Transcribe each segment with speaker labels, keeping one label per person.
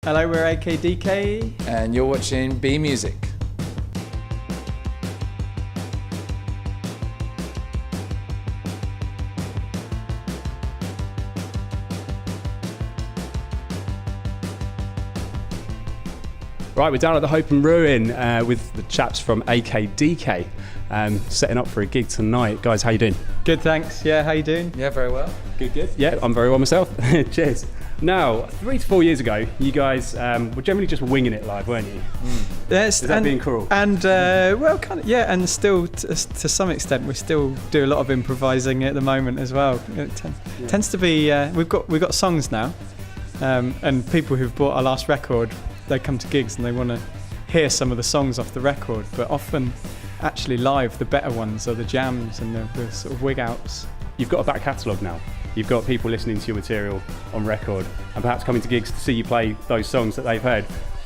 Speaker 1: Hello, we're AKDK.
Speaker 2: And you're watching Bmusic.
Speaker 3: Right, we're down at the Hope and Ruin with the chaps from AKDK, setting up for a gig tonight. Guys, how you doing?
Speaker 1: Good, thanks. Yeah, how you doing?
Speaker 2: Yeah, very well.
Speaker 3: Good, good. Yeah, I'm very well myself. Cheers. Now, 3 to 4 years ago, you guys were generally just winging it live, weren't you?
Speaker 1: Yes,
Speaker 3: Is that being cruel?
Speaker 1: And well, kind of, yeah. And still, to some extent, we still do a lot of improvising at the moment as well. It tends to be. We've got songs now, and people who've bought our last record, they come to gigs and they want to hear some of the songs off the record. But often, actually, live, the better ones are the jams and the sort of wig outs.
Speaker 3: You've got a back catalogue now. You've got people listening to your material on record and perhaps coming to gigs to see you play those songs that they've heard.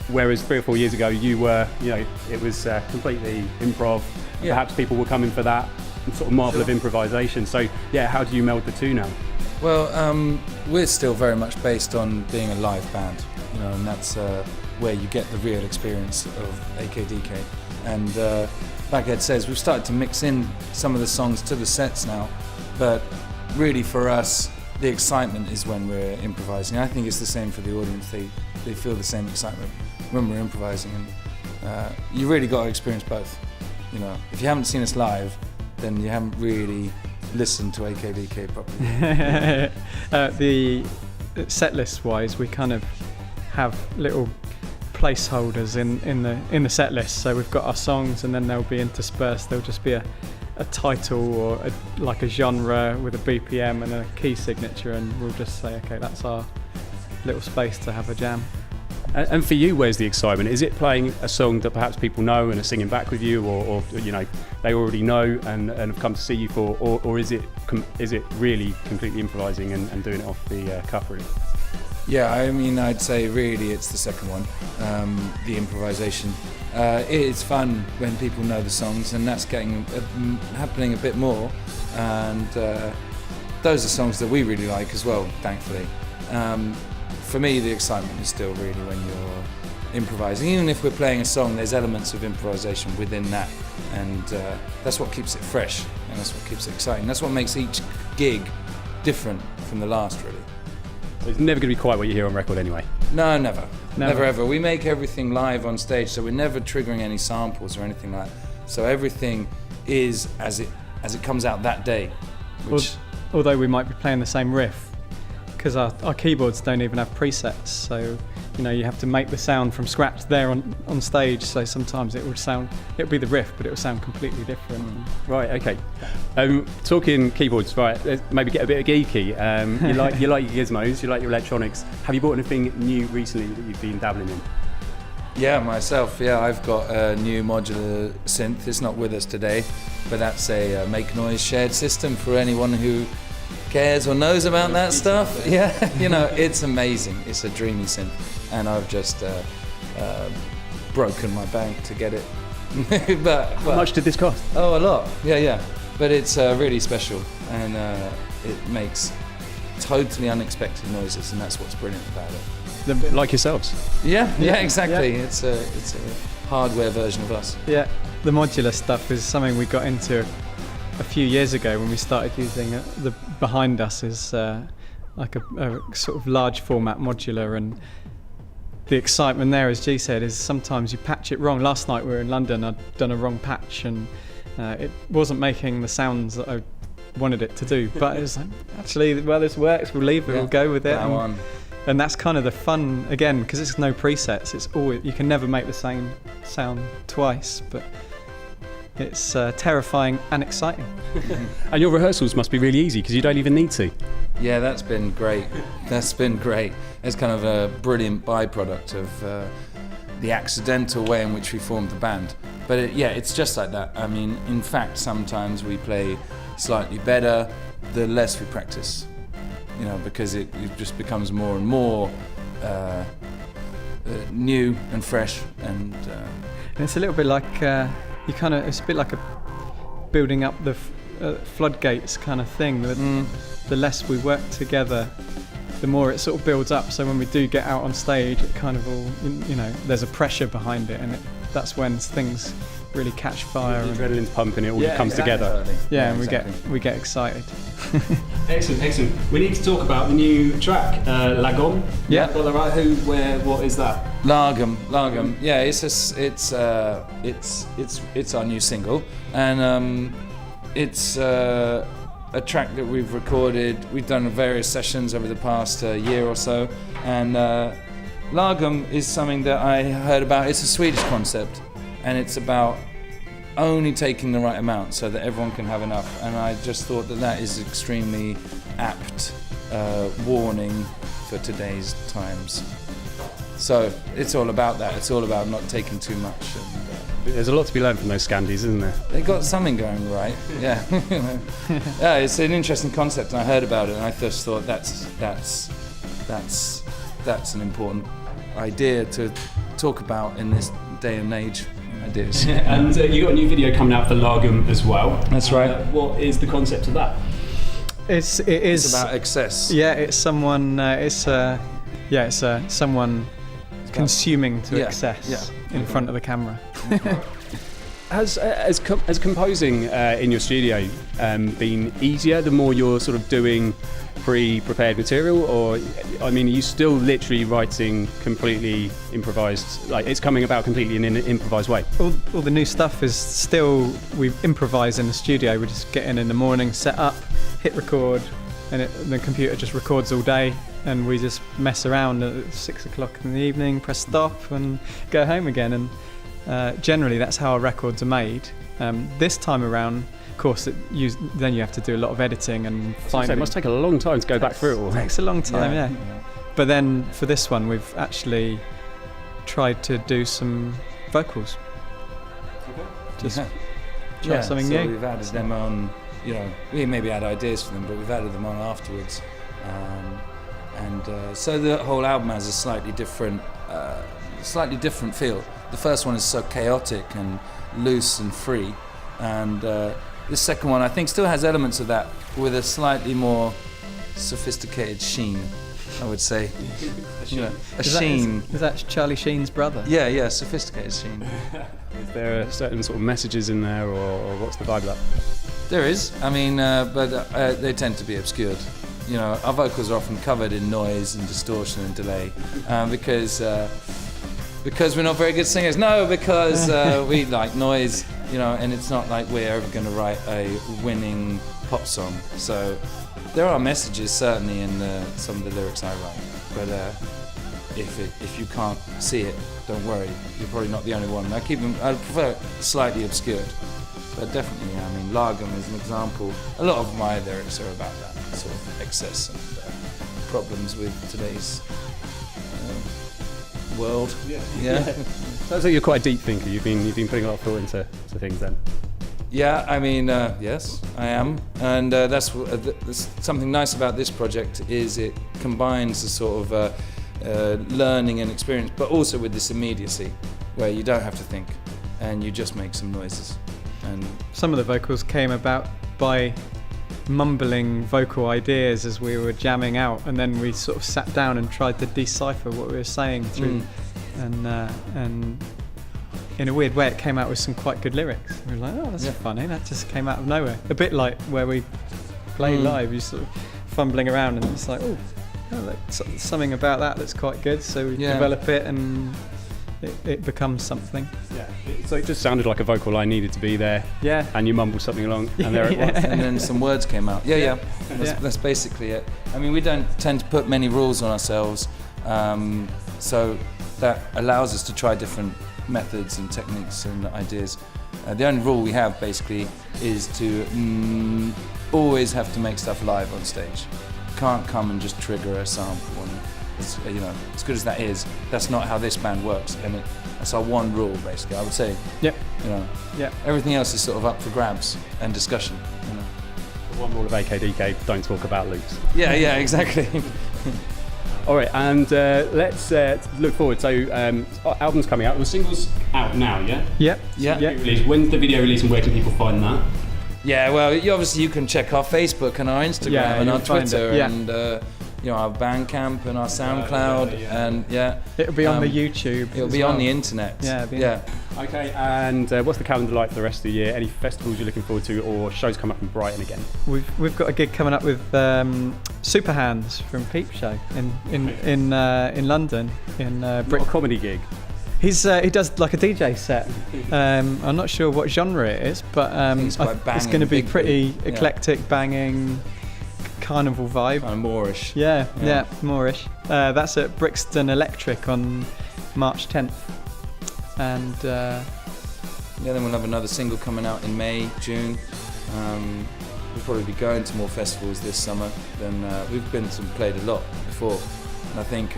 Speaker 3: Whereas 3 or 4 years ago, you were, it was completely improv. Yeah. Perhaps people were coming for that sort of marvel of improvisation. So, yeah, how do you meld the two now?
Speaker 2: Well, we're still very much based on being a live band, and that's where you get the real experience of AKDK. And like Ed says, we've started to mix in some of the songs to the sets now, but really for us, the excitement is when we're improvising. I think it's the same for the audience. They feel the same excitement when we're improvising, and you really got to experience both. If you haven't seen us live, then you haven't really listened to AKDK properly.
Speaker 1: The set list wise, we kind of have little placeholders in the set list. So we've got our songs, and then they'll be interspersed. There'll just be a title or like a genre with a BPM and a key signature, and we'll just say, okay, that's our little space to have a jam.
Speaker 3: And for you, where's the excitement? Is it playing a song that perhaps people know and are singing back with you, or they already know and have come to see you for, or is it really completely improvising and doing it off the cuff, really?
Speaker 2: Yeah, I mean, I'd say really it's the second one, the improvisation. It is fun when people know the songs, and that's happening a bit more. And those are songs that we really like as well, thankfully. For me, the excitement is still really when you're improvising. Even if we're playing a song, there's elements of improvisation within that, and that's what keeps it fresh, and that's what keeps it exciting. That's what makes each gig different from the last, really.
Speaker 3: It's never going to be quite what you hear on record anyway.
Speaker 2: No, never ever. We make everything live on stage, so we're never triggering any samples or anything like that. So everything is as it comes out that day.
Speaker 1: Although we might be playing the same riff, because our keyboards don't even have presets, so you have to make the sound from scratch there on stage. So sometimes it'll be the riff, but it will sound completely different.
Speaker 3: Right. Okay. Talking keyboards, right? Let's maybe get a bit of geeky. You like your gizmos, you like your electronics. Have you bought anything new recently that you've been dabbling in?
Speaker 2: Yeah, myself. Yeah, I've got a new modular synth. It's not with us today, but that's a make noise shared system for anyone who cares or knows about that stuff. Yeah, it's amazing. It's a dreamy synth, and I've just broken my bank to get it. but
Speaker 3: how much did this cost?
Speaker 2: Oh, a lot. Yeah. But it's really special, and it makes totally unexpected noises, and that's what's brilliant about it.
Speaker 3: Like yourselves.
Speaker 2: Yeah, exactly. Yeah. It's a hardware version of us.
Speaker 1: Yeah, the modular stuff is something we got into a few years ago when we started using the behind us is like a sort of large format modular, and the excitement there, as G said, is sometimes you patch it wrong. Last night we were in London, I'd done a wrong patch, and it wasn't making the sounds that I wanted it to do, but it was like, actually, well, this works, we'll leave it, we'll go with it. And that's kind of the fun, again, because it's no presets. It's always, you can never make the same sound twice, but it's terrifying and exciting.
Speaker 3: And your rehearsals must be really easy because you don't even need to.
Speaker 2: Yeah, that's been great. It's kind of a brilliant byproduct of the accidental way in which we formed the band. But it's just like that. I mean, in fact, sometimes we play slightly better the less we practice, because it just becomes more and more new and fresh. And
Speaker 1: it's a little bit like it's a bit like a building up the floodgates kind of thing. The less we work together, the more it sort of builds up. So when we do get out on stage, it kind of all, there's a pressure behind it, and that's when things really catch fire.
Speaker 3: The adrenaline's pumping, it all comes together.
Speaker 2: Totally.
Speaker 1: Yeah, and we get excited.
Speaker 3: Excellent. We need to talk about the new track, Lagom.
Speaker 1: Yeah.
Speaker 3: Got that right? Who, where, what is that?
Speaker 2: Lagom. Yeah, it's our new single, and it's a track that we've recorded. We've done various sessions over the past year or so, and Lagom is something that I heard about. It's a Swedish concept, and it's about only taking the right amount so that everyone can have enough. And I just thought that is extremely apt warning for today's times. So it's all about that. It's all about not taking too much. And,
Speaker 3: There's a lot to be learned from those Scandies, isn't there?
Speaker 2: they got something going right. Yeah. Yeah, it's an interesting concept, and I heard about it, and I just thought that's an important idea to talk about in this day and age. Ideas.
Speaker 3: And you got a new video coming out for Lagom as well.
Speaker 2: That's right.
Speaker 3: What is the concept of that?
Speaker 1: It is
Speaker 2: It's about excess.
Speaker 1: Yeah, it's someone. It's someone consuming to excess in front of the camera.
Speaker 3: Has composing in your studio been easier the more you're sort of doing pre-prepared material, or are you still literally writing completely improvised? Like, it's coming about completely in an improvised way.
Speaker 1: All the new stuff is still, we improvise in the studio. We just get in the morning, set up, hit record, and the computer just records all day, and we just mess around at 6 o'clock in the evening, press stop and go home again. And generally that's how our records are made. This time around, of course, then you have to do a lot of editing and finding.
Speaker 3: It must take a long time to go back through it all.
Speaker 1: It takes a long time, yeah. But then for this one, we've actually tried to do some vocals. Just try something
Speaker 2: so
Speaker 1: new.
Speaker 2: We've added them on. We maybe had ideas for them, but we've added them on afterwards. So the whole album has a slightly different feel. The first one is so chaotic and loose and free, and the second one I think still has elements of that with a slightly more sophisticated sheen, I would say. A sheen.
Speaker 1: Is that Charlie Sheen's brother?
Speaker 2: Yeah, sophisticated sheen.
Speaker 3: Is there certain sort of messages in there, or what's the vibe of that?
Speaker 2: There is, but they tend to be obscured. Our vocals are often covered in noise and distortion and delay because we're not very good singers. No, because we like noise, and it's not like we're ever going to write a winning pop song. So there are messages certainly in some of the lyrics I write, but if you can't see it, don't worry. You're probably not the only one. I prefer slightly obscured. But definitely, Lagom is an example. A lot of my lyrics are about that sort of excess and problems with today's world. Yeah.
Speaker 3: Sounds like you're quite a deep thinker. You've been putting a lot of thought into things then.
Speaker 2: Yeah, yes, I am, and that's something nice about this project is it combines the sort of learning and experience, but also with this immediacy, where you don't have to think, and you just make some noises. And
Speaker 1: some of the vocals came about by mumbling vocal ideas as we were jamming out, and then we sort of sat down and tried to decipher what we were saying through, and in a weird way it came out with some quite good lyrics. We were like, oh, that's funny, that just came out of nowhere. A bit like where we play live, you sort of fumbling around and it's like, oh, that's something about that that's quite good, so we develop it and it becomes something.
Speaker 3: Yeah. So it just sounded like a vocal line needed to be there. Yeah. And you mumbled something along, and there it was.
Speaker 2: And then some words came out. Yeah. That's basically it. We don't tend to put many rules on ourselves, so that allows us to try different methods and techniques and ideas. The only rule we have basically is to always have to make stuff live on stage. Can't come and just trigger a sample. And as good as that is, that's not how this band works, and that's our one rule, basically. I would say.
Speaker 1: Yep.
Speaker 2: Everything else is sort of up for grabs and discussion.
Speaker 3: The one rule of AKDK: don't talk about loops.
Speaker 2: Yeah, exactly.
Speaker 3: All right, and let's look forward. So, album's coming out. The single's out now, yeah?
Speaker 1: Yep.
Speaker 3: When's the video release, and where can people find that?
Speaker 2: Yeah, well, you can check our Facebook and our Instagram and our Twitter, our Bandcamp and our SoundCloud, and
Speaker 1: it'll be on the YouTube.
Speaker 2: It'll be on the internet.
Speaker 1: Yeah.
Speaker 3: Okay, and what's the calendar like for the rest of the year? Any festivals you're looking forward to, or shows come up in Brighton again?
Speaker 1: We've got a gig coming up with Super Hands from Peep Show in London in
Speaker 3: Not a comedy gig.
Speaker 1: he does like a DJ set. I'm not sure what genre it is, but
Speaker 2: it's quite banging,
Speaker 1: it's going to be
Speaker 2: big
Speaker 1: pretty
Speaker 2: beat.
Speaker 1: eclectic, banging, carnival vibe.
Speaker 2: Kind of Moorish.
Speaker 1: Yeah, Moorish. That's at Brixton Electric on March 10th. And
Speaker 2: then we'll have another single coming out in May, June. We'll probably be going to more festivals this summer than we've been to, played a lot before. And I think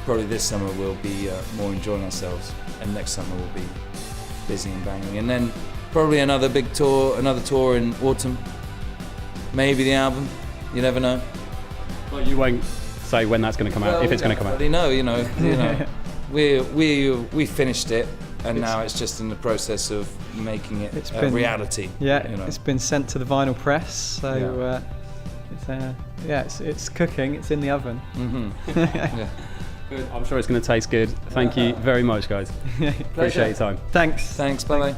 Speaker 2: probably this summer we'll be more enjoying ourselves, and next summer we'll be busy and banging. And then probably another big tour, another tour in autumn. Maybe the album. You never know.
Speaker 3: Well, you won't say when that's going to come out, if it's going to come out.
Speaker 2: No, you know. We finished it, and now it's just in the process of making it a reality.
Speaker 1: Yeah, it's been sent to the vinyl press, so it's cooking. It's in the oven.
Speaker 2: Mm-hmm. Yeah.
Speaker 3: Good. I'm sure it's going to taste good. Thank you very much, guys. Appreciate your time.
Speaker 1: Thanks.
Speaker 2: Bye bye.